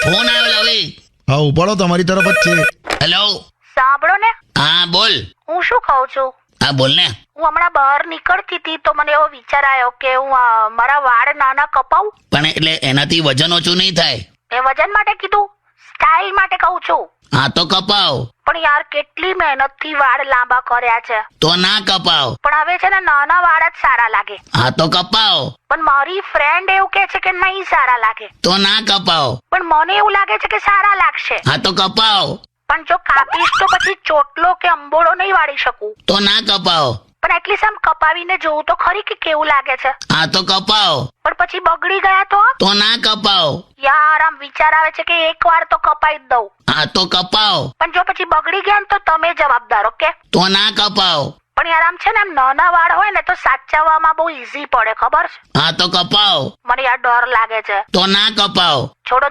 Phone આવ્યો હવે. હા ઉપાડો, તમારી તરફ જ છે. હેલો. સાંભળો ને, હા બોલ. હું શું કહું છું, હા બોલ ને. હું હમણાં બહાર નીકળતી હતી તો મને એવો વિચાર આવ્યો કે હું મારા વાળ નાના કપાવું. પણ એટલે એનાથી વજન ઓછું નહીં થાય. મેં વજન માટે કીધું, સ્ટાઇલ માટે કહું છું. હા તો કપાવ. પણ યાર કેટલી મહેનતથી વાળ લાંબા કર્યા છે. તો ના કપાવ. પણ હવે છે ને નાના વાળ જ સારા લાગે. હા તો કપાવ. પણ મારી ફ્રેન્ડ એવું કહે છે કે નહીં સારા લાગે. તો ના કપાવ. પણ મને એવું લાગે છે કે સારા લાગશે. હા તો કપાવ. પણ જો કાપીશ તો પછી ચોટલો કે અંબોળો નહીં વાળી શકું. તો ના કપાવ. પણ એટલીસ્ટ આમ કપાવીને જોવું તો ખરી કે કેવું લાગે છે. હા તો કપાવ. પણ પછી બગડી ગયા તો ના કપાવ. યાર આમ વિચાર આવે છે કે એકવાર તો કપાઈ જ દઉં. હા તો કપાવ. પણ જો પછી બગડી ગયા ને તો તમે જવાબદાર. ઓકે. તો ના કપાવ. પણ યાર આમ છે ને આમ નાના વાળ હોય ને તો સાચવવામાં બહુ ઈઝી પડે, ખબર છે. હા તો કપાવ. મને યાર ડર લાગે છે. તો ના કપાવ. છોડો.